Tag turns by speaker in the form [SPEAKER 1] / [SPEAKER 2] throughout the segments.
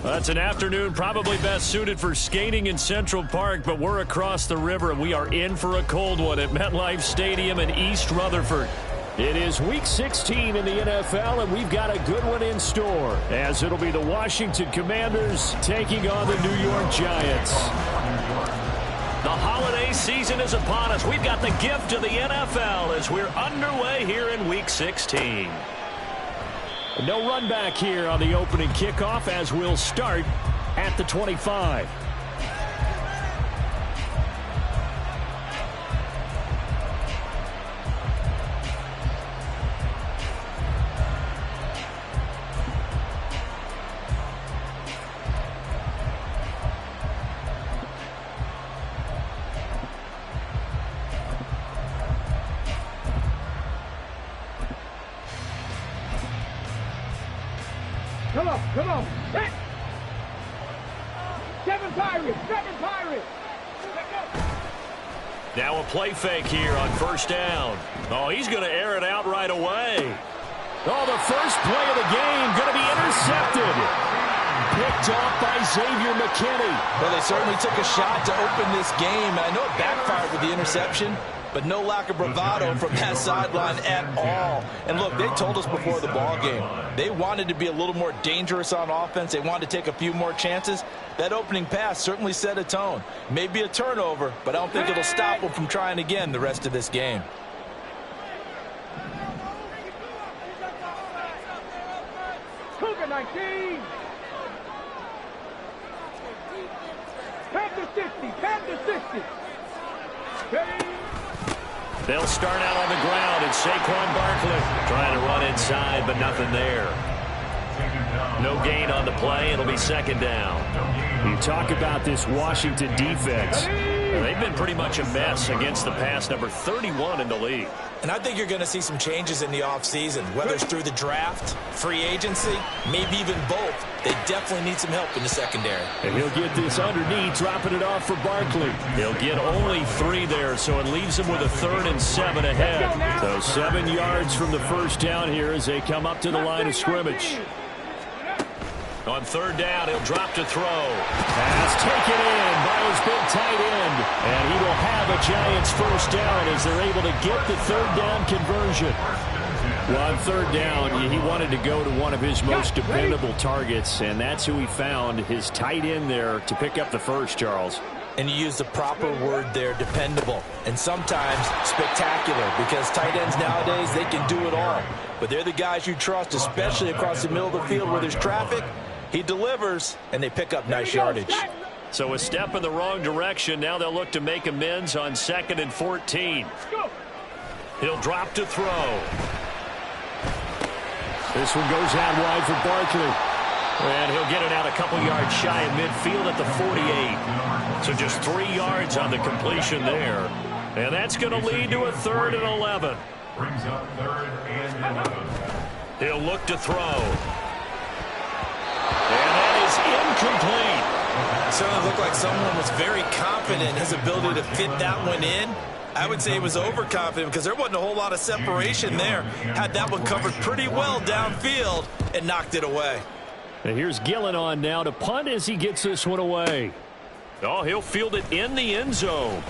[SPEAKER 1] That's an afternoon probably best suited for skating in Central Park, but we're across the river and we are in for a cold one at MetLife Stadium in East Rutherford. It is Week 16 in the NFL, and we've got a good one in store, as it'll be the Washington Commanders taking on the New York Giants. The holiday season is upon us. We've got the gift of the NFL as we're underway here in Week 16. No run back here on the opening kickoff as we'll start at the 25.
[SPEAKER 2] Come on. Hit. Seven Pirates.
[SPEAKER 1] Now a play fake here on first down. Oh, he's going to air it out right away. Oh, the first play of the game going to be intercepted. Picked off by Xavier McKinney.
[SPEAKER 3] Well, they certainly took a shot to open this game. I know it backfired with the interception, but no lack of bravado from that sideline at all. And look, they told us before the ball game, they wanted to be a little more dangerous on offense. They wanted to take a few more chances. That opening pass certainly set a tone. Maybe a turnover, but I don't think it'll stop them from trying again the rest of this game.
[SPEAKER 2] Cougar 19. Panther 60.
[SPEAKER 1] They'll start out on the ground, and Saquon Barkley trying to run inside, but nothing there. No gain on the play. It'll be second down.
[SPEAKER 4] You talk about this Washington defense.
[SPEAKER 1] They've been pretty much a mess against the pass, number 31 in the league.
[SPEAKER 3] And I think you're going to see some changes in the offseason, whether it's through the draft, free agency, maybe even both. They definitely need some help in the secondary.
[SPEAKER 4] And he'll get this underneath, dropping it off for Barkley.
[SPEAKER 1] He'll get only 3 there, so it leaves him with a 3rd and 7 ahead.
[SPEAKER 4] So 7 yards from the first down here as they come up to the line of scrimmage.
[SPEAKER 1] On 3rd down, he'll drop to throw.
[SPEAKER 4] Pass taken in by his big tight end. And he will have a Giants first down as they're able to get the 3rd down conversion. Well, on 3rd down, he wanted to go to one of his most dependable targets, and that's who he found, his tight end there, to pick up the first, Charles.
[SPEAKER 3] And you use the proper word there, dependable, and sometimes spectacular, because tight ends nowadays, they can do it all. But they're the guys you trust, especially across the middle of the field where there's traffic. He delivers, and they pick up nice yardage.
[SPEAKER 1] So a step in the wrong direction. Now they'll look to make amends on 2nd and 14. He'll drop to throw.
[SPEAKER 4] This one goes out wide for Barkley.
[SPEAKER 1] And he'll get it out a couple yards shy of midfield at the 48. So just 3 yards on the completion there. And that's going to lead to a 3rd and 11.
[SPEAKER 5] Brings up 3rd and 11.
[SPEAKER 1] He'll look to throw. And that is incomplete.
[SPEAKER 3] It certainly looked like someone was very confident in his ability to fit that one in. I would say he was overconfident because there wasn't a whole lot of separation there. Had that one covered pretty well downfield and knocked it away.
[SPEAKER 4] And here's Gillen on now to punt as he gets this one away.
[SPEAKER 1] Oh, he'll field it in the end zone.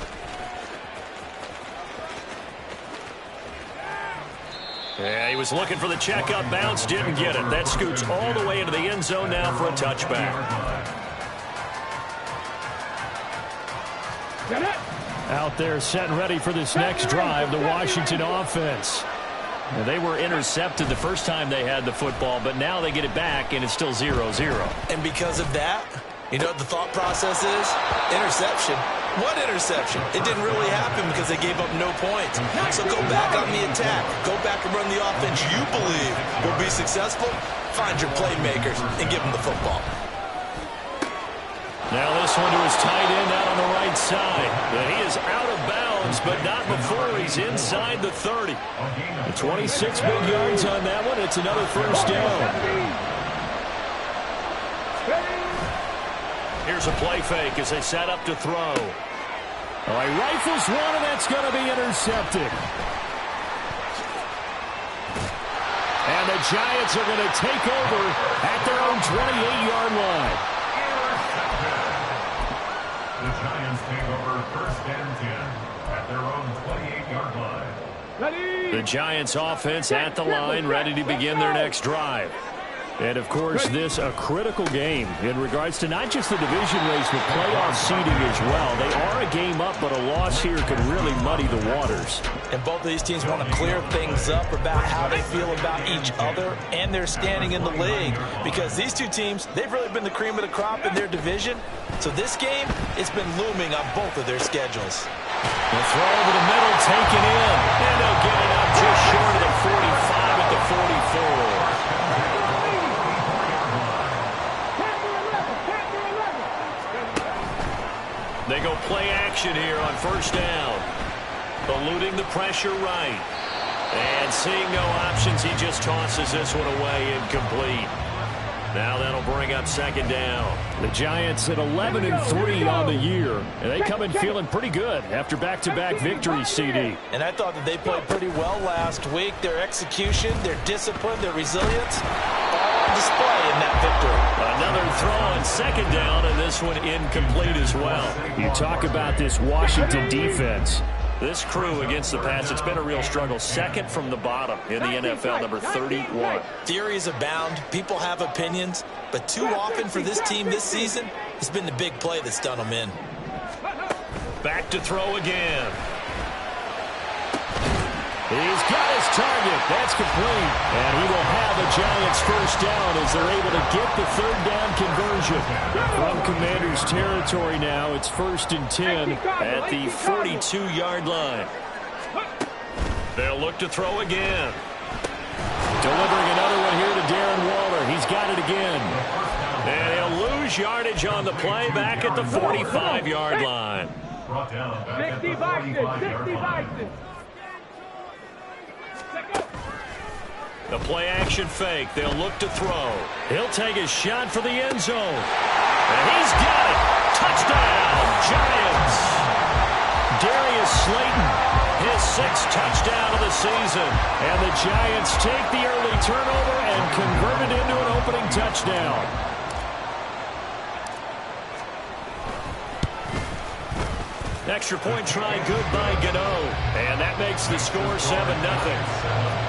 [SPEAKER 1] Yeah, he was looking for the checkup bounce, didn't get it. That scoots all the way into the end zone now for a touchback.
[SPEAKER 4] Out there set and ready for this next drive, the Washington offense.
[SPEAKER 1] Well, they were intercepted the first time they had the football, but now they get it back, and it's still 0-0.
[SPEAKER 3] And because of that, you know what the thought process is? Interception. What interception? It didn't really happen because they gave up no points. So go back on the attack. Go back and run the offense you believe will be successful. Find your playmakers and give them the football.
[SPEAKER 1] Now this one to his tight end out on the right side. And he is out of bounds, but not before he's inside the 30.
[SPEAKER 4] 26 big yards on that one. It's another first down.
[SPEAKER 1] Here's a play fake as they set up to throw.
[SPEAKER 4] All right, rifles one, and that's going to be intercepted. And the Giants are going to take over at their own 28-yard line.
[SPEAKER 5] The Giants take over first and 10 at their own 28-yard line.
[SPEAKER 1] The Giants offense at the line, ready to begin their next drive.
[SPEAKER 4] And, of course, this a critical game in regards to not just the division race, but playoff seeding as well. They are a game up, but a loss here could really muddy the waters.
[SPEAKER 3] And both of these teams want to clear things up about how they feel about each other and their standing in the league. Because these two teams, they've really been the cream of the crop in their division. So this game, it's been looming on both of their schedules.
[SPEAKER 1] The throw over the middle, taken in. And they'll get it up just short of the 45 at the 44. They go play action here on first down. Eluding the pressure right. And seeing no options, he just tosses this one away, incomplete. Now that'll bring up second down.
[SPEAKER 4] The Giants at 11-3 on the year, and they come in feeling pretty good after back-to-back victories, CD.
[SPEAKER 3] And I thought that they played pretty well last week. Their execution, their discipline, their resilience, all on display in that victory.
[SPEAKER 1] Another throw on second down, and this one incomplete as well.
[SPEAKER 4] You talk about this Washington defense.
[SPEAKER 1] This crew against the pass, it's been a real struggle. Second from the bottom in the NFL, number 31.
[SPEAKER 3] Theories abound. People have opinions. But too often for this team this season, it's been the big play that's done them in.
[SPEAKER 1] Back to throw again.
[SPEAKER 4] He's got his target. That's complete. And he will have a Giants first down as they're able to get the third down conversion. From Commanders territory now, it's first and 10
[SPEAKER 1] at the 42-yard line. They'll look to throw again.
[SPEAKER 4] Delivering another one here to Darren Waller. He's got it again.
[SPEAKER 1] And he'll lose yardage on the play back at the 45-yard line.
[SPEAKER 5] Brought down back at the 45-yard line.
[SPEAKER 1] The play action fake. They'll look to throw. He'll take a shot for the end zone. And he's got it. Touchdown, Giants. Darius Slayton, his 6th touchdown of the season.
[SPEAKER 4] And the Giants take the early turnover and convert it into an opening touchdown.
[SPEAKER 1] Extra point try good by Gano. And that makes the score 7-0.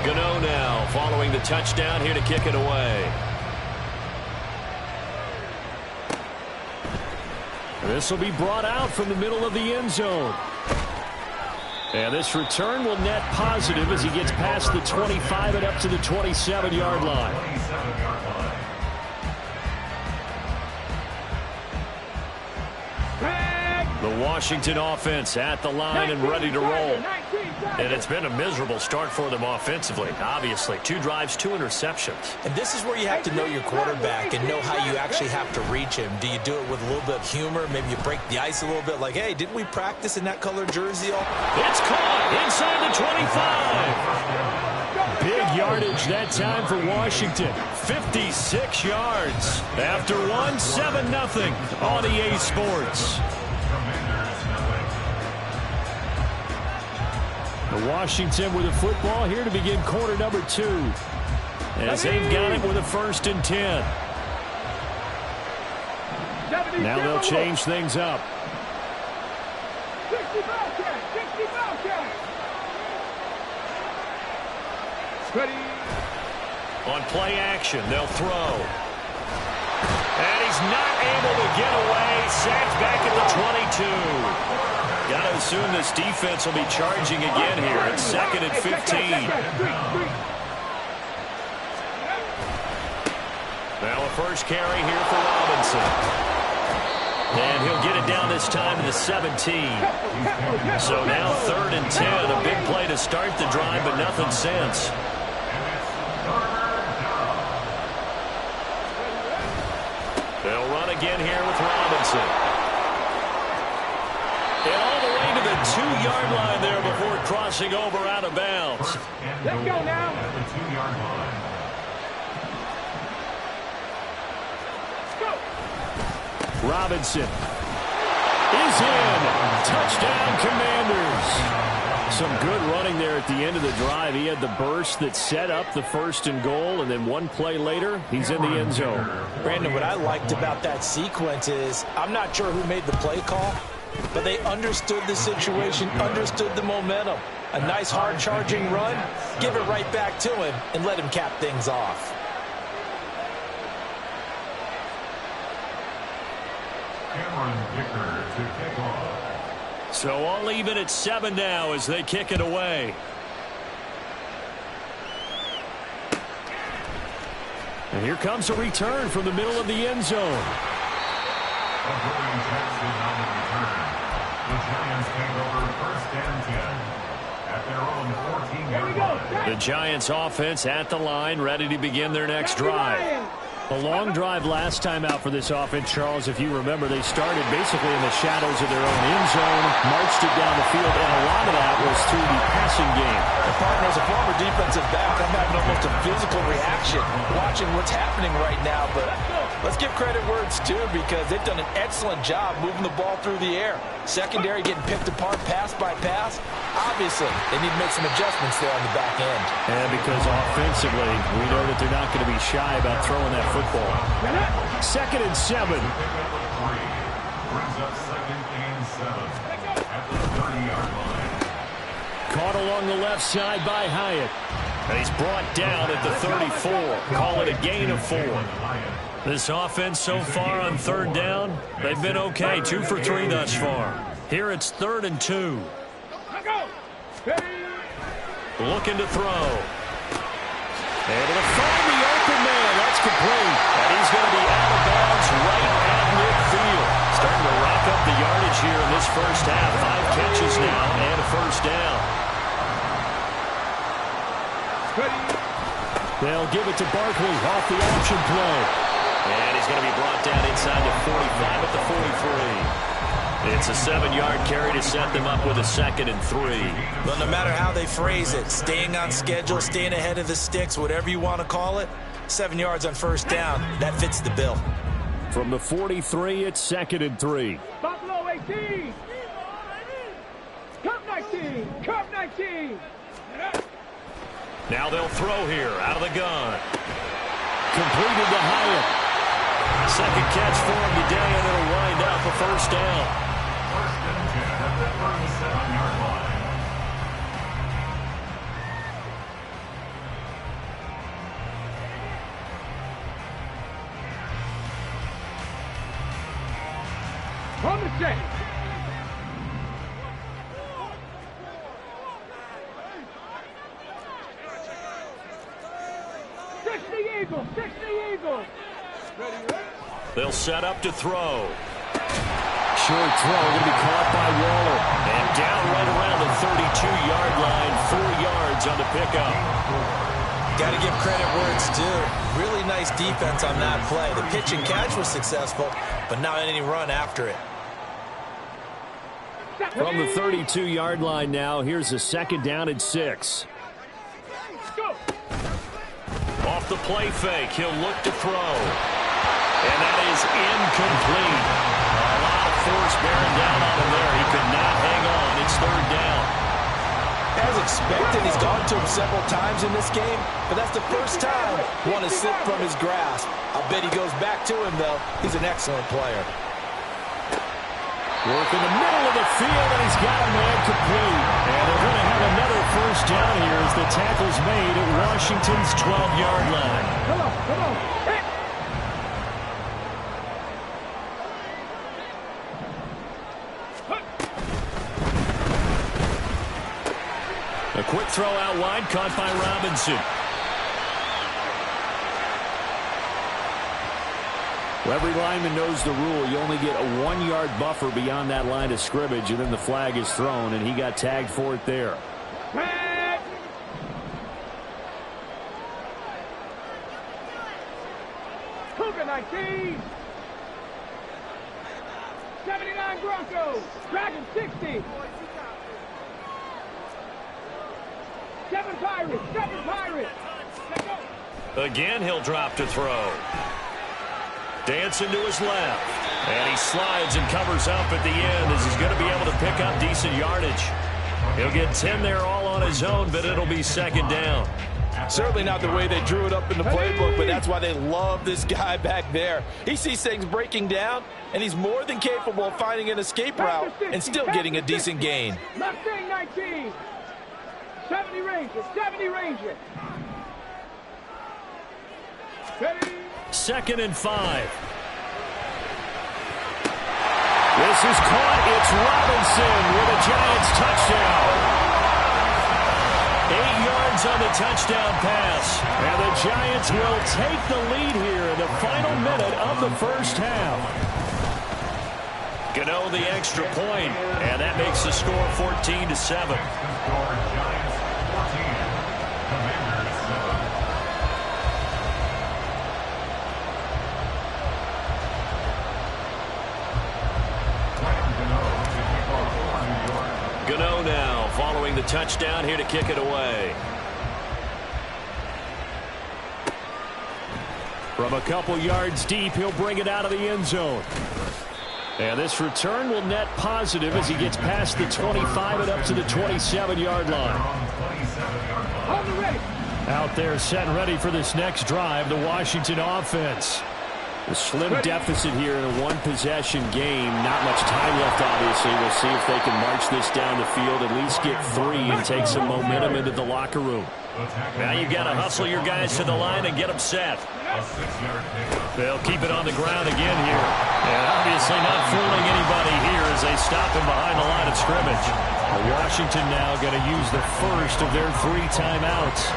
[SPEAKER 1] Gano now following the touchdown here to kick it away.
[SPEAKER 4] This will be brought out from the middle of the end zone. And this return will net positive as he gets past the 25 and up to the 27-yard line.
[SPEAKER 1] The Washington offense at the line and ready to roll. And it's been a miserable start for them offensively, obviously. 2 drives, 2 interceptions.
[SPEAKER 3] And this is where you have to know your quarterback and know how you actually have to reach him. Do you do it with a little bit of humor? Maybe you break the ice a little bit like, hey, didn't we practice in that colored jersey?
[SPEAKER 1] It's caught inside the 25.
[SPEAKER 4] Big yardage that time for Washington.
[SPEAKER 1] 56 yards. After 7-0 on EA Sports.
[SPEAKER 4] Washington with the football here to begin quarter number 2. As they've got it with a first and 10. Now they'll change things up.
[SPEAKER 1] On play action, they'll throw. And he's not able to get away. Sacked back at the 22. Got to assume this defense will be charging again here. It's 2nd and 15. Now a first carry here for Robinson. And he'll get it down this time to the 17. So now 3rd and 10. A big play to start the drive, but nothing since. They'll run again here with Robinson. And all the way to the 2-yard line there before crossing over out of bounds.
[SPEAKER 2] Let's go now.
[SPEAKER 5] At the 2-yard line.
[SPEAKER 4] Robinson is in. Touchdown,
[SPEAKER 1] Commanders. Some good running there at the end of the drive. He had the burst that set up the 1st and goal, and then one play later, he's in the end zone.
[SPEAKER 3] Brandon, what I liked about that sequence is I'm not sure who made the play call, but they understood the situation, understood the momentum. A nice hard-charging run, give it right back to him, and let him cap things off.
[SPEAKER 5] To kick off.
[SPEAKER 1] So all even at 7 now as they kick it away. And here comes a return from the middle of the end zone.
[SPEAKER 5] Avoiding Jackson on the return. The Giants take over 1st and 10 at their own 14-yard line.
[SPEAKER 1] The Giants offense at the line, ready to begin their next drive. A long drive last time out for this offense, Charles. If you remember, they started basically in the shadows of their own end zone, marched it down the field, and a lot of that was through the passing game.
[SPEAKER 3] And partner, as a former defensive back, I'm having almost a physical reaction watching what's happening right now. But let's give credit where it's due, because they've done an excellent job moving the ball through the air. Secondary getting picked apart pass by pass. Obviously, they need to make some adjustments there on the back end.
[SPEAKER 1] And because offensively, we know that they're not going to be shy about throwing that football. 2nd and 7.
[SPEAKER 5] Brings up 2nd and 7 at the 30-yard line.
[SPEAKER 1] Caught along the left side by Hyatt. And he's brought down at the 34. Call it a gain of 4. This offense so far on 3rd down, they've been okay. 2 for 3 thus far. Here it's 3rd and 2. Looking to throw. Able to find the open man. That's complete. And he's going to be out of bounds right at midfield. Starting to rack up the yardage here in this first half. 5 catches now and a 1st down. They'll give it to Barkley off the option play. And he's going to be brought down inside the 45 at the 43. It's a 7-yard carry to set them up with a 2nd and 3.
[SPEAKER 3] But no matter how they phrase it, staying on schedule, staying ahead of the sticks, whatever you want to call it, 7 yards on 1st down, that fits the bill.
[SPEAKER 1] From the 43, it's 2nd and 3.
[SPEAKER 2] Buffalo 18. Cup 19. Cup 19.
[SPEAKER 1] Now they'll throw here out of the gun. Completed to Hyatt. 2nd catch for him today, and it'll wind up a 1st down.
[SPEAKER 5] 1st and 10 at the 37-yard line.
[SPEAKER 2] From the set. Eagles. 60 Eagles.
[SPEAKER 1] They'll set up to throw. Short throw going to be caught by Waller. And down right around the 32-yard line. 4 yards on the pickup.
[SPEAKER 3] Got to give credit where it's due. Really nice defense on that play. The pitch and catch was successful, but not any run after it.
[SPEAKER 1] From the 32-yard line now, here's a 2nd down and 6. Off the play fake, he'll look to throw. And that is incomplete. A lot of force bearing down on him there. He could not hang on. It's 3rd down.
[SPEAKER 3] As expected, he's gone to him several times in this game, but that's the first time one has slipped from his grasp. I'll bet he goes back to him, though. He's an excellent player.
[SPEAKER 1] Work in the middle of the field, and he's got a man complete. And they're going to have another 1st down here as the tackle's made at Washington's 12-yard line.
[SPEAKER 2] Come on, come on. Hit.
[SPEAKER 1] A quick throw out wide, caught by Robinson. Well, every lineman knows the rule. You only get a 1-yard buffer beyond that line of scrimmage, and then the flag is thrown, and he got tagged for it there.
[SPEAKER 2] Red. Cougar 19. 79 Broncos. Dragon 60. 7 Pirates. 7 Pirates. Let's go.
[SPEAKER 1] Again, he'll drop to throw. Dancing to his left. And he slides and covers up at the end as he's going to be able to pick up decent yardage. He'll get 10 there all on his own, but it'll be second down.
[SPEAKER 3] Certainly not the way they drew it up in the playbook, but that's why they love this guy back there. He sees things breaking down, and he's more than capable of finding an escape route and still getting a decent gain.
[SPEAKER 2] Left wing 19. 70 Ranger, 70 Ranger.
[SPEAKER 1] Second and 5. This is caught. It's Robinson with a Giants touchdown. 8 yards on the touchdown pass. And the Giants will take the lead here in the final minute of the first half. Gano the extra point, and that makes the score 14-7. Gano now following the touchdown here to kick it away. From a couple yards deep, he'll bring it out of the end zone. And this return will net positive as he gets past the 25 and up to the 27-yard line. Out there set and ready for this next drive, the Washington offense. A slim deficit here in a one-possession game. Not much time left, obviously. We'll see if they can march this down the field, at least get 3 and take some momentum into the locker room. Now you've got to hustle your guys to the line and get them set. They'll keep it on the ground again here. And obviously not fooling anybody here as they stop him behind the line of scrimmage. Washington now going to use the first of their 3 timeouts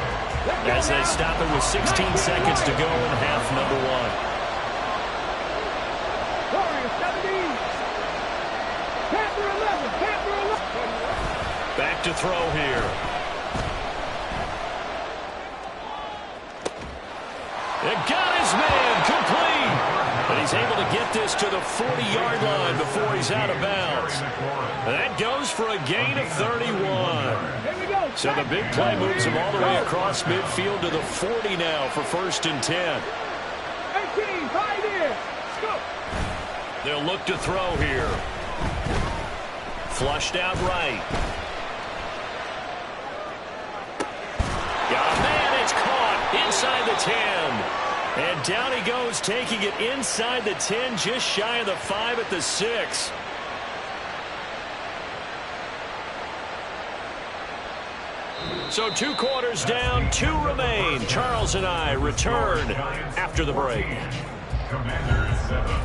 [SPEAKER 1] as they stop it with 16 seconds to go in half number 1. Back to throw here. It got his man complete. And he's able to get this to the 40-yard line before he's out of bounds. That goes for a gain of 31. So the big play moves him all the way across midfield to the 40 now for 1st and 10.
[SPEAKER 2] 18, 5 in. Go.
[SPEAKER 1] They'll look to throw here. Flushed out right. Got a man, it's caught inside the 10. And down he goes, taking it inside the 10, just shy of the 5 at the 6. So 2 quarters down, 2 remain. Charles and I return after the break.
[SPEAKER 5] Commanders 7.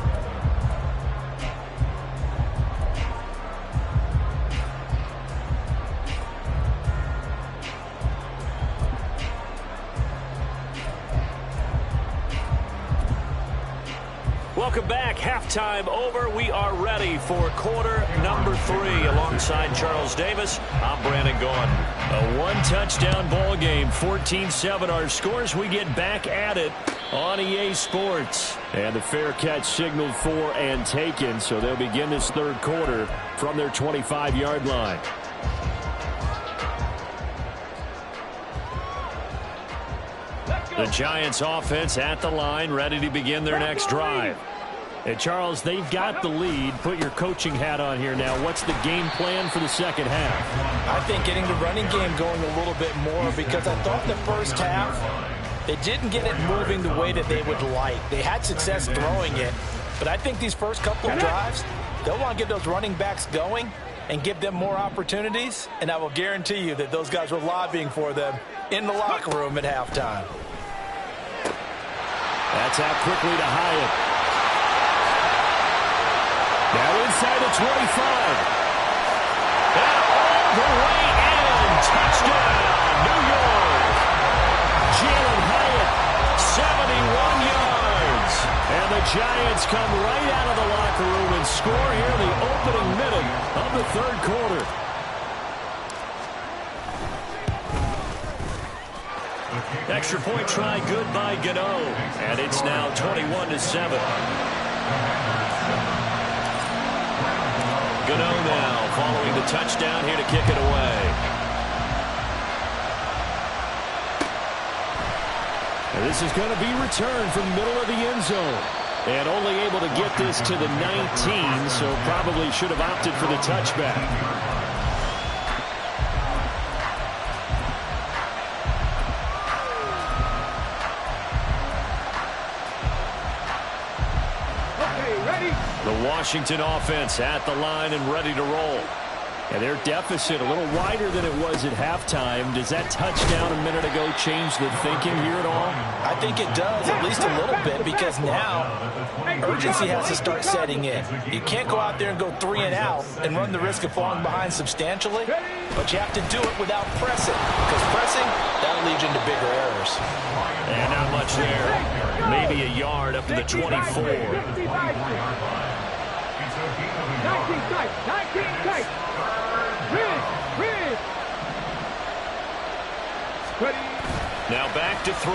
[SPEAKER 1] Welcome back. Halftime over. We are ready for quarter number 3. Alongside Charles Davis, I'm Brandon Gaudin. A 1-touchdown ball game, 14-7 our scores. We get back at it on EA Sports. And the fair catch signaled for and taken, so they'll begin this 3rd quarter from their 25-yard line. The Giants offense at the line, ready to begin their next drive. And Charles, they've got the lead. Put your coaching hat on here now. What's the game plan for the second half?
[SPEAKER 3] I think getting the running game going a little bit more, because I thought in the first half they didn't get it moving the way that they would like. They had success throwing it, but I think these first couple of drives, they'll want to get those running backs going and give them more opportunities, and I will guarantee you that those guys were lobbying for them in the locker room at halftime.
[SPEAKER 1] That's out quickly to Hyatt. Now inside the 25. And all the way in. Touchdown, New York. Jalen Hyatt, 71 yards. And the Giants come right out of the locker room and score here in the opening minute of the 3rd quarter. Extra point try good by Gano. And it's now 21-7. Gano now following the touchdown here to kick it away. And this is going to be returned from the middle of the end zone.
[SPEAKER 4] And only able to get this to the 19, so probably should have opted for the touchback. The Washington offense at the line and ready to roll. And their deficit a little wider than it was at halftime. Does that touchdown a minute ago change the thinking here at all?
[SPEAKER 3] I think it does, at least a little bit, because now urgency has to start setting in. You can't go out there and go 3 and out and run the risk of falling behind substantially, but you have to do it without pressing, because pressing, that'll lead you into bigger errors.
[SPEAKER 1] And not much there. Maybe a yard up to the 24.
[SPEAKER 2] 19 tight, 19 tight. Ridge.
[SPEAKER 1] Now back to throw.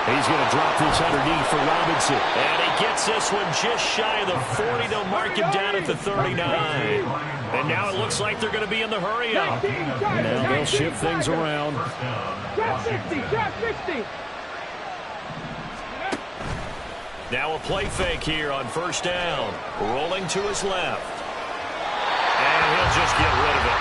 [SPEAKER 1] He's going to drop this underneath for Robinson. And he gets this one just shy of the 40. They'll mark him down at the 39. And now it looks like they're going to be in the hurry up.
[SPEAKER 4] Now they'll shift things around.
[SPEAKER 2] Drop 60.
[SPEAKER 1] Now a play fake here on first down. Rolling to his left. And he'll just get rid of it.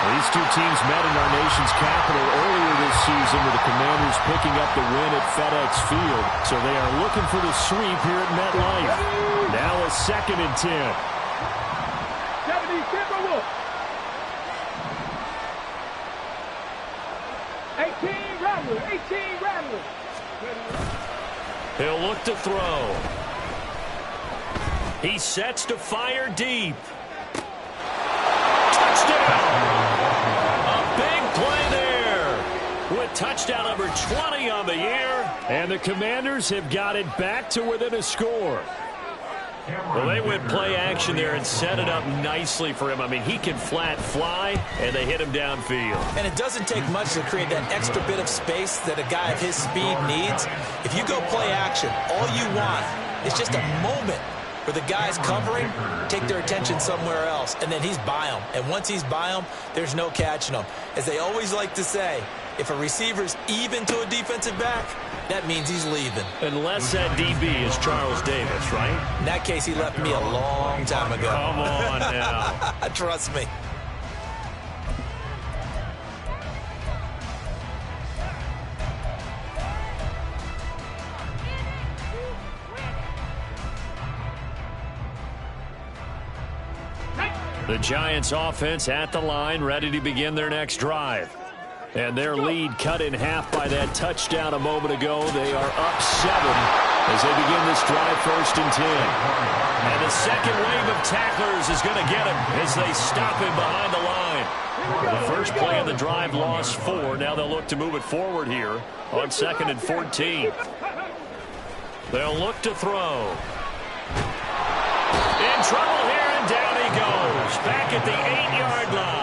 [SPEAKER 4] These two teams met in our nation's capital earlier this season with the Commanders picking up the win at FedEx Field. So they are looking for the sweep here at MetLife. Now a 2nd and 10.
[SPEAKER 2] 70 Timberwolves. 18 Rattler.
[SPEAKER 1] He'll look to throw. He sets to fire deep. Touchdown! A big play there with touchdown number 20 on the year.
[SPEAKER 4] And the Commanders have got it back to within a score.
[SPEAKER 1] Well, they went play action there and set it up nicely for him. I mean, he can flat fly, and they hit him downfield.
[SPEAKER 3] And it doesn't take much to create that extra bit of space that a guy of his speed needs. If you go play action, all you want is just a moment where the guys covering take their attention somewhere else, and then he's by them. And once he's by them, there's no catching them. As they always like to say, if a receiver's even to a defensive back, that means he's leaving.
[SPEAKER 1] Unless that DB is Charles Davis, right?
[SPEAKER 3] In that case, he left me a long time ago.
[SPEAKER 1] Come on now.
[SPEAKER 3] Trust me.
[SPEAKER 1] The Giants offense at the line, ready to begin their next drive. And their lead cut in half by that touchdown a moment ago. They are up 7 as they begin this drive, 1st and 10. And the second wave of tacklers is going to get him as they stop him behind the line. The first play of the drive lost 4. Now they'll look to move it forward here on 2nd and 14. They'll look to throw. In trouble here, and down he goes. Back at the 8-yard line.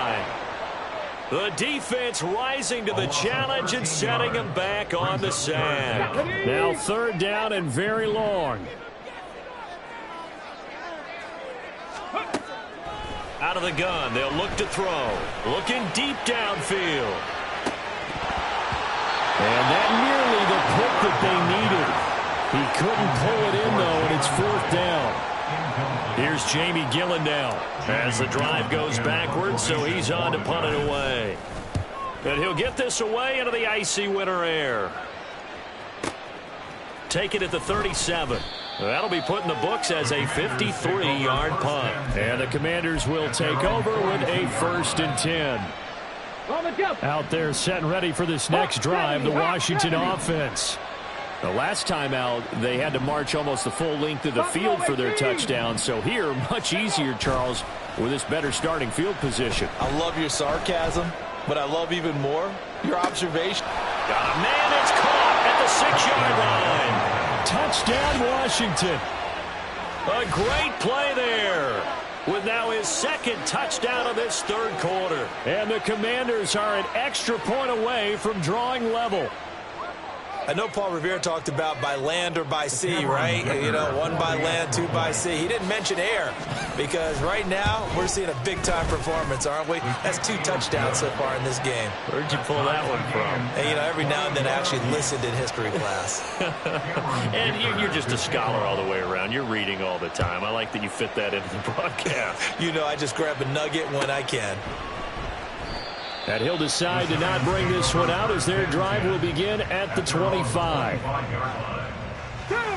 [SPEAKER 1] The defense rising to the challenge and setting him back on the sack.
[SPEAKER 4] Now 3rd down and very long.
[SPEAKER 1] Out of the gun, they'll look to throw. Looking deep downfield.
[SPEAKER 4] And that nearly the pick that they needed. He couldn't pull it in, though, and it's 4th down.
[SPEAKER 1] Here's Jamie Gillen now as the drive goes backwards, so he's on to punt it away. And he'll get this away into the icy winter air. Take it at the 37. That'll be put in the books as a 53-yard punt.
[SPEAKER 4] And the Commanders will take over with a 1st and 10. Out there set and ready for this next drive, the Washington offense. The last time out, they had to march almost the full length of the field for their touchdown. So here, much easier, Charles, with this better starting field position.
[SPEAKER 3] I love your sarcasm, but I love even more your observation.
[SPEAKER 1] Got a man, it's caught at the 6-yard line.
[SPEAKER 4] Touchdown, Washington.
[SPEAKER 1] A great play there with now his 2nd touchdown of this 3rd quarter.
[SPEAKER 4] And the Commanders are an extra point away from drawing level.
[SPEAKER 3] I know Paul Revere talked about by land or by sea, right? You know, 1 by land, 2 by sea. He didn't mention air because right now we're seeing a big-time performance, aren't we? That's 2 touchdowns so far in this game.
[SPEAKER 1] Where'd you pull that one from?
[SPEAKER 3] And, you know, every now and then I actually listened in history class.
[SPEAKER 1] And you're just a scholar all the way around. You're reading all the time. I like that you fit that into the broadcast.
[SPEAKER 3] You know, I just grab a nugget when I can.
[SPEAKER 4] And he'll decide to not bring this one out as their drive will begin at the 25.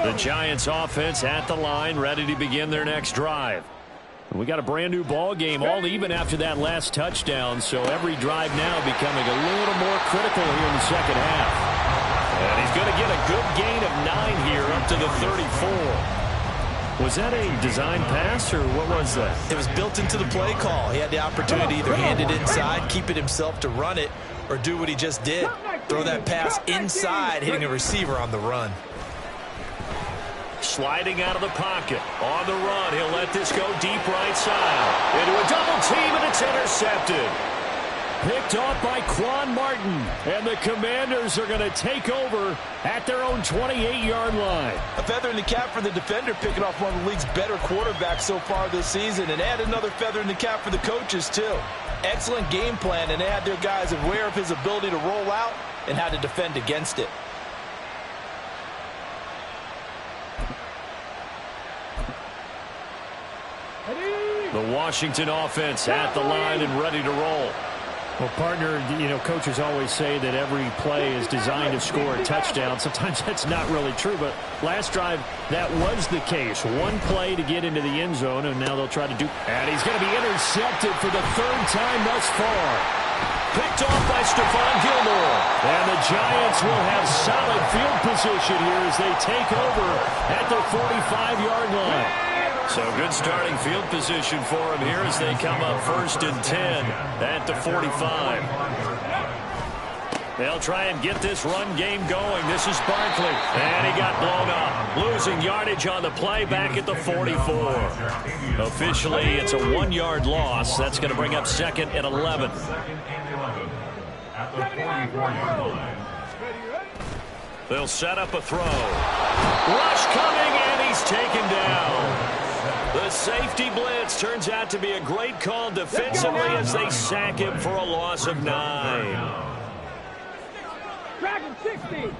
[SPEAKER 1] The Giants offense at the line, ready to begin their next drive. We got a brand new ball game, all even after that last touchdown, so every drive now becoming a little more critical here in the second half. And he's going to get a good gain of 9 here up to the 34. Was that a design pass, or what was that?
[SPEAKER 3] It was built into the play call. He had the opportunity to either hand it inside, keep it himself to run it, or do what he just did. Throw that pass inside, hitting a receiver on the run.
[SPEAKER 1] Sliding out of the pocket. On the run, he'll let this go deep right side. Into a double team, and it's intercepted.
[SPEAKER 4] Picked off by Quan Martin, and the Commanders are going to take over at their own 28-yard line.
[SPEAKER 3] A feather in the cap for the defender, picking off one of the league's better quarterbacks so far this season, and add another feather in the cap for the coaches, too. Excellent game plan, and they had their guys aware of his ability to roll out and how to defend against it.
[SPEAKER 1] The Washington offense at the line and ready to roll.
[SPEAKER 4] Well, partner, you know, coaches always say that every play is designed to score a touchdown. Sometimes that's not really true, but last drive, that was the case. One play to get into the end zone, and now they'll try to do. And he's going to be intercepted for the 3rd time thus far.
[SPEAKER 1] Picked off by Stephon Gilmore.
[SPEAKER 4] And the Giants will have solid field position here as they take over at their 45-yard line.
[SPEAKER 1] So good starting field position for him here as they come up 1st and 10 at the 45. They'll try and get this run game going. This is Barkley. And he got blown up. Losing yardage on the play back at the 44. Officially, it's a 1-yard loss. That's going to bring up 2nd and 11. They'll set up a throw. Rush coming, and he's taken down. The safety blitz turns out to be a great call defensively as they sack him for a loss of 9.
[SPEAKER 2] Dragon 60.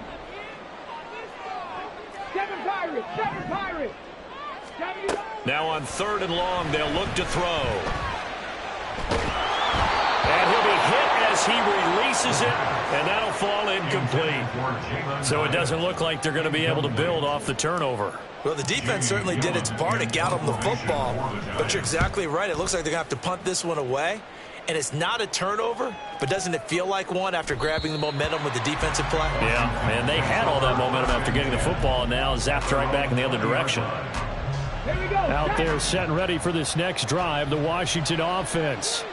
[SPEAKER 2] 7 Pirates. 7 Pirates.
[SPEAKER 1] Now on 3rd and long, they'll look to throw. And he'll be hit as he releases it, and that'll fall incomplete. So it doesn't look like they're going to be able to build off the turnover.
[SPEAKER 3] Well, the defense certainly did its part. It got them the football. But you're exactly right. It looks like they're going to have to punt this one away. And it's not a turnover, but doesn't it feel like one after grabbing the momentum with the defensive play?
[SPEAKER 1] Yeah, and they had all that momentum after getting the football, and now zapped right back in the other direction.
[SPEAKER 4] Out there set and ready for this next drive, the Washington offense.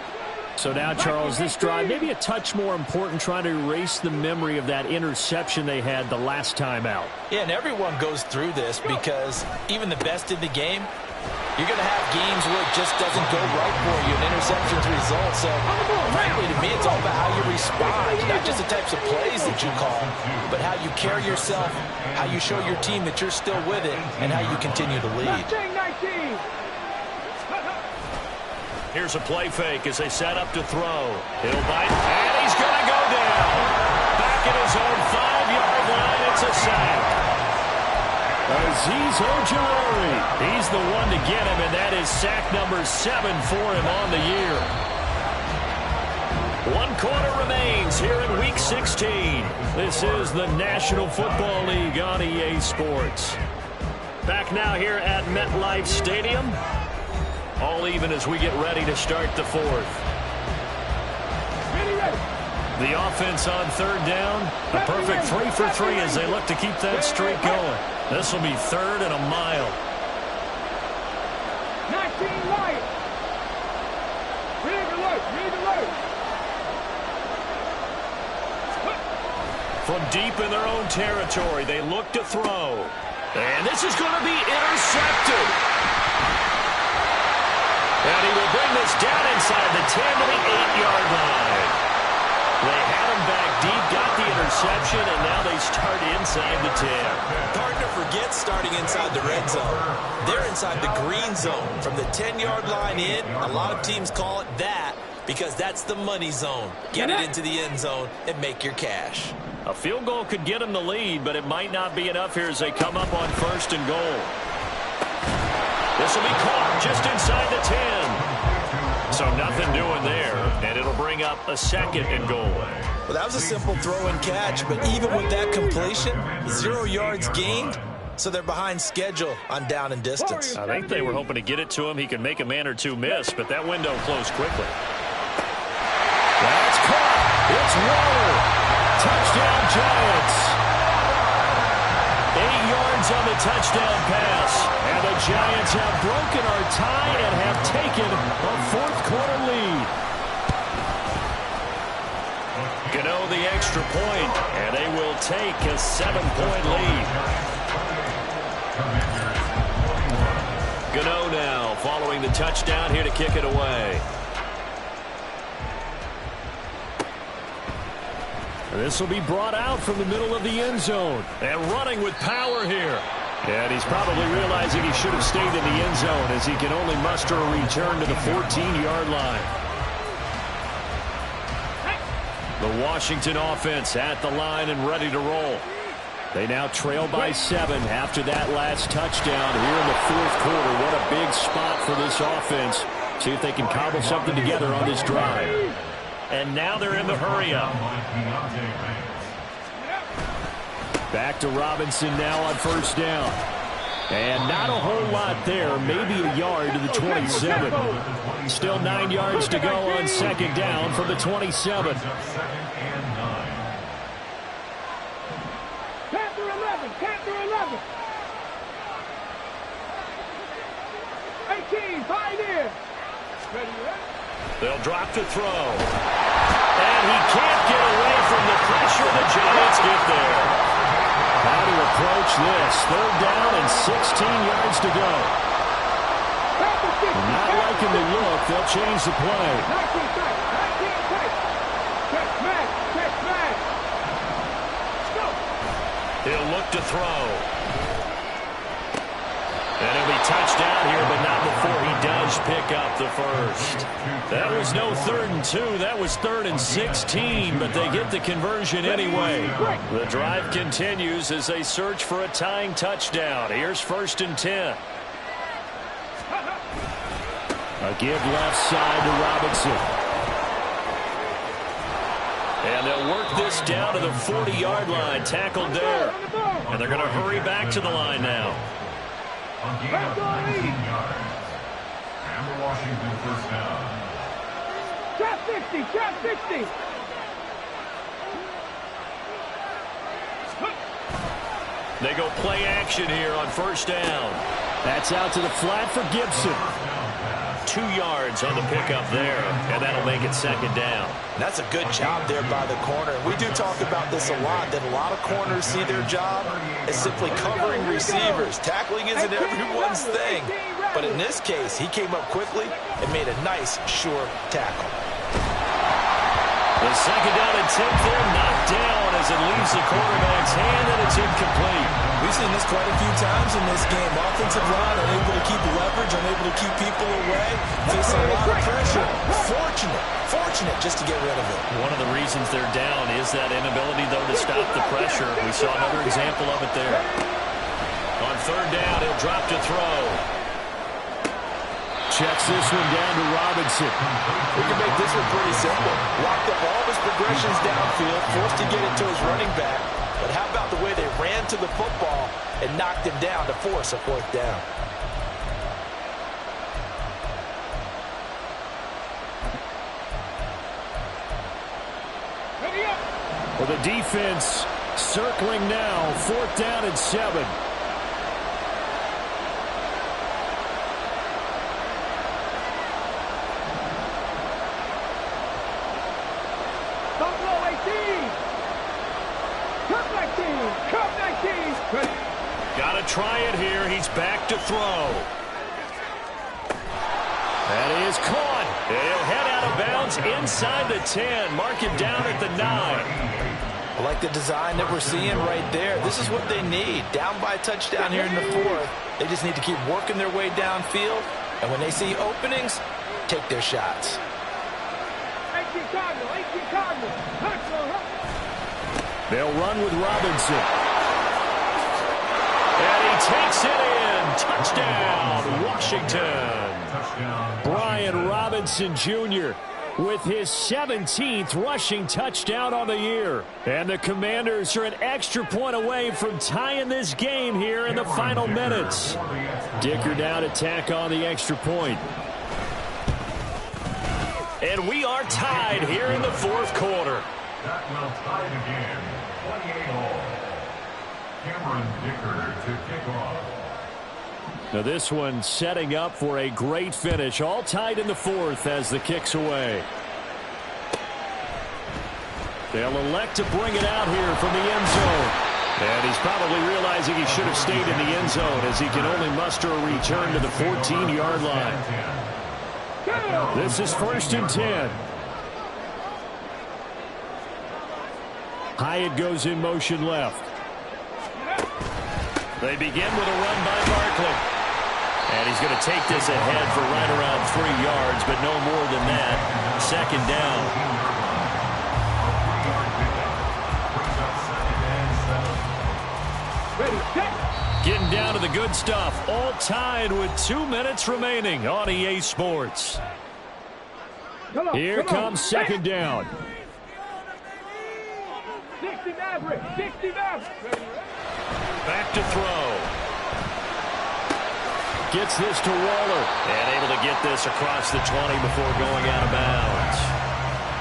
[SPEAKER 4] So now, Charles, this drive maybe a touch more important, trying to erase the memory of that interception they had the last time out.
[SPEAKER 3] Yeah, and everyone goes through this because even the best in the game, you're going to have games where it just doesn't go right for you, and interceptions result. So, frankly, to me, it's all about how you respond, not just the types of plays that you call, but how you carry yourself, how you show your team that you're still with it, and how you continue to lead.
[SPEAKER 1] Here's a play fake as they set up to throw. He'll bite, and he's going to go down. Back at his own 5-yard line, it's a sack.
[SPEAKER 4] Azeez Ojulari,
[SPEAKER 1] he's the one to get him, and that is sack number 7 for him on the year. 1 quarter remains here in Week 16. This is the National Football League on EA Sports. Back now here at MetLife Stadium. All even as we get ready to start the 4th. The offense on 3rd down. A perfect 3 for 3 as they look to keep that streak going. This will be 3rd and a mile.
[SPEAKER 2] 19 right. Read alert. Read alert.
[SPEAKER 1] From deep in their own territory, they look to throw. And this is going to be intercepted. And he will bring this down inside the 10 to the 8-yard line. They had him back deep, got the interception. reception, and now they start inside the 10.
[SPEAKER 3] Hard to forget starting inside the red zone. They're inside the green zone. From the 10-yard line in, a lot of teams call it that because that's the money zone. Get it into the end zone and make your cash.
[SPEAKER 1] A field goal could get them the lead, but it might not be enough here as they come up on 1st and goal. This will be caught just inside the 10. So nothing doing there, and it'll bring up a 2nd and goal.
[SPEAKER 3] Well, that was a simple throw and catch, but even with that completion, 0 yards gained, so they're behind schedule on down and distance.
[SPEAKER 1] I think they were hoping to get it to him. He could make a man or two miss, but that window closed quickly. That's caught. It's Waller. Touchdown, Giants. 8 yards on the touchdown pass. And the Giants have broken our tie and have taken a 4th quarter lead. Gano the extra point, and they will take a 7-point lead. Gano now following the touchdown here to kick it away. This will be brought out from the middle of the end zone. And running with power here. And he's probably realizing he should have stayed in the end zone as he can only muster a return to the 14-yard line. The Washington offense at the line and ready to roll. They now trail by 7 after that last touchdown here in the 4th quarter. What a big spot for this offense. See if they can cobble something together on this drive. And now they're in the hurry-up. Back to Robinson now on 1st down. And not a whole lot there. Maybe a yard to the 27. Still 9 yards to go on 2nd down from the 27.
[SPEAKER 2] Panther 11, Panther 11. 18, 5 in. Ready, ready?
[SPEAKER 1] They'll drop to throw. And he can't get away from the pressure. The Giants get there. How to approach this. 3rd down and 16 yards to go. Not liking the look. They'll change the play.
[SPEAKER 2] 19 tight. Check man. Go.
[SPEAKER 1] He'll look to throw. And he'll be touchdown here, but not before he does pick up the 1st. That was no 3rd and 2. That was 3rd and 16, but they get the conversion anyway. The drive continues as they search for a tying touchdown. Here's 1st and 10. A give left side to Robinson. And they'll work this down to the 40-yard line. Tackled there. And they're going to hurry back to the line now.
[SPEAKER 5] On gain of 19 yards. And the Washington 1st down.
[SPEAKER 2] Trap 60.
[SPEAKER 1] They go play action here on 1st down. That's out to the flat for Gibson. 2 yards on the pickup there, and that'll make it 2nd down.
[SPEAKER 3] That's a good job there by the corner. We do talk about this a lot, that a lot of corners see their job as simply covering receivers. Tackling isn't everyone's thing. But in this case, he came up quickly and made a nice, sure tackle.
[SPEAKER 1] The 2nd down and 10 there, knocked down as it leaves the quarterback's hand, and it's incomplete.
[SPEAKER 3] We've seen this quite a few times in this game. Offensive line unable to keep leverage, unable to keep people away, facing a lot of pressure. Fortunate just to get rid of it.
[SPEAKER 1] One of the reasons they're down is that inability, though, to stop the pressure. We saw another example of it there. On 3rd down, he'll drop to throw. Checks this one down to Robinson.
[SPEAKER 3] We can make this one pretty simple. Locked up all of his progressions downfield, forced to get it to his running back. But how about the way they ran to the football and knocked him down to force a 4th down?
[SPEAKER 1] Well, the defense circling now. 4th down and 7. Got to try it here. He's back to throw. That is caught. He'll head out of bounds inside the 10. Mark him down at the 9.
[SPEAKER 3] I like the design that we're seeing right there. This is what they need. Down by a touchdown here in the fourth. They just need to keep working their way downfield. And when they see openings, take their shots.
[SPEAKER 4] They'll run with Robinson. And he takes it in. Touchdown, Washington. Brian Robinson Jr. with his 17th rushing touchdown on the year. And the Commanders are an extra point away from tying this game here in the final minutes. Dicker down attack on the extra point. And we are tied here in the fourth quarter.
[SPEAKER 5] That will tie the game. 28-all. Cameron Dicker to kick off.
[SPEAKER 4] Now this one setting up for a great finish. All tied in the fourth as the kick's away. They'll elect to bring it out here from the end zone. And he's probably realizing he should have stayed in the end zone as he can only muster a return to the 14-yard line. This is 1st and 10. Hyatt goes in motion left. They begin with a run by Barkley. And he's going to take this ahead for right around 3 yards, but no more than that. 2nd down. Getting down to the good stuff. All tied with 2 minutes remaining on EA Sports. Here comes 2nd down.
[SPEAKER 2] 60 Maverick, 60 Maverick.
[SPEAKER 4] Back to throw. Gets this to Waller. And able to get this across the 20 before going out of bounds.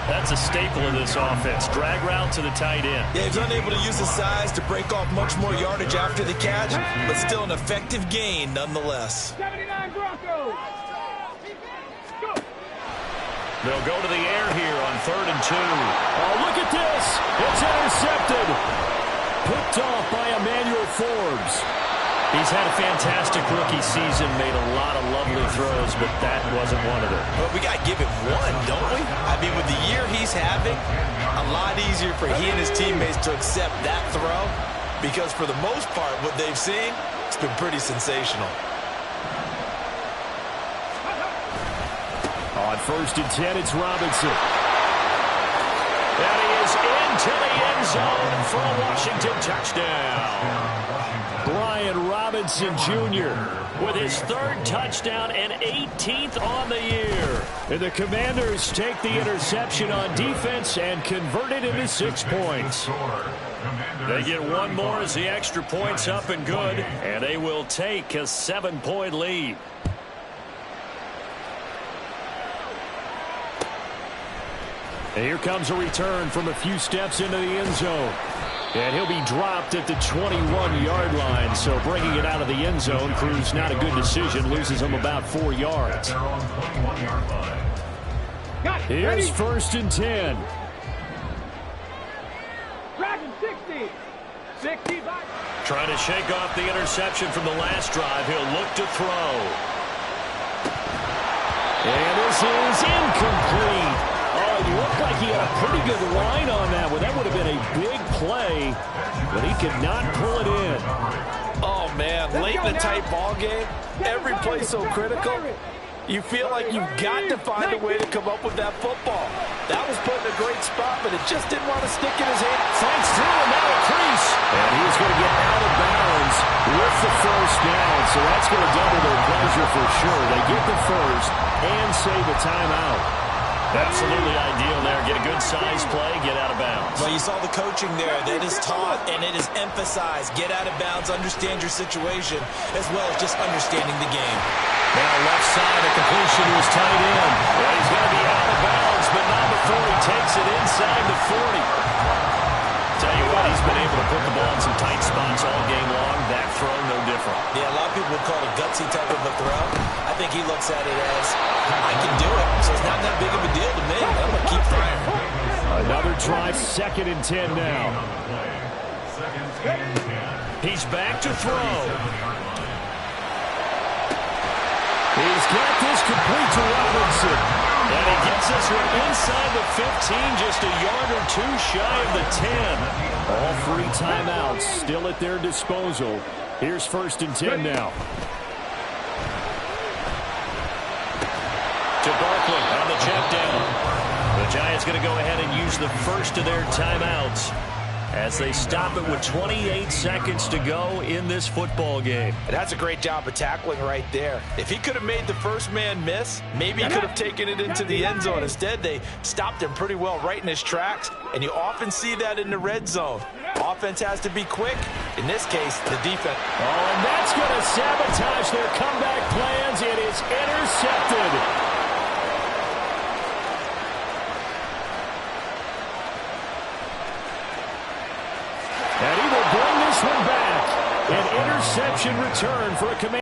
[SPEAKER 4] That's a staple of this offense. Drag route to the tight end.
[SPEAKER 3] Yeah, he's unable to use his size to break off much more yardage after the catch, but still an effective gain nonetheless.
[SPEAKER 2] 79 Broncos. Go.
[SPEAKER 4] They'll go to the air here on 3rd and 2. Oh, look at this. It's intercepted. Picked off by Emmanuel Forbes. He's had a fantastic rookie season, made a lot of lovely throws, but that wasn't one of them.
[SPEAKER 3] Well, we got to give him one, don't we? I mean, with the year he's having, a lot easier for he and his teammates to accept that throw because for the most part, what they've seen, it's been pretty sensational.
[SPEAKER 4] On 1st and 10, it's Robinson. And he is into the end zone for a Washington touchdown. Brian Robinson Jr. with his 3rd touchdown and 18th on the year. And the Commanders take the interception on defense and convert it into 6 points. They get one more as the extra point's up and good, and they will take a 7-point lead. And here comes a return from a few steps into the end zone. And he'll be dropped at the 21-yard line. So bringing it out of the end zone proves not a good decision. Loses him about 4 yards. Here's 1st and 10.
[SPEAKER 2] Dragon 60. 60 back.
[SPEAKER 4] Trying to shake off the interception from the last drive. He'll look to throw. And this is incomplete. Oh, it looked like he had a pretty good line on that one. That would have been a big play, but he could not pull it in.
[SPEAKER 3] Oh, man, late in a tight ball game, every play so critical. You feel like you've got to find a way to come up with that football. That was put in a great spot, but it just didn't want to stick in his hand.
[SPEAKER 4] Fights through and now a crease. And he's going to get out of bounds with the 1st down, so that's going to double their pleasure for sure. They get the 1st and save a timeout. Absolutely ideal there. Get a good size play, get out of bounds.
[SPEAKER 3] Well, you saw the coaching there. That is taught and it is emphasized. Get out of bounds, understand your situation, as well as just understanding the game.
[SPEAKER 4] Now left side, a completion to his tight end. Well, he's going to be out of bounds, but not before he takes it inside the 40. Tell you what, he's been able to put the ball in some tight spots all game long. That throw, no different.
[SPEAKER 3] Yeah, a lot of people would call it a gutsy type of a throw. I think he looks at it as, I can do it, so it's not that big of a deal to me. I'm going to keep firing.
[SPEAKER 4] Another try, 2nd and 10 now. He's back to throw. He's got this complete to Robinson. And he gets
[SPEAKER 1] this one inside the 15, just a yard or two shy of the 10. All 3 timeouts still at their disposal. Here's 1st and 10 now. To Barkley on the check down. The Giants going to go ahead and use the first of their timeouts as they stop it with 28 seconds to go in this football game.
[SPEAKER 3] That's a great job of tackling right there. If he could have made the first man miss, maybe he could have taken it into the end zone. Instead, they stopped him pretty well right in his tracks, and you often see that in the red zone. Offense has to be quick. In this case, the defense.
[SPEAKER 1] Oh, and that's going to sabotage their comeback plans. It is intercepted. And he will bring this one back. An interception return for a command.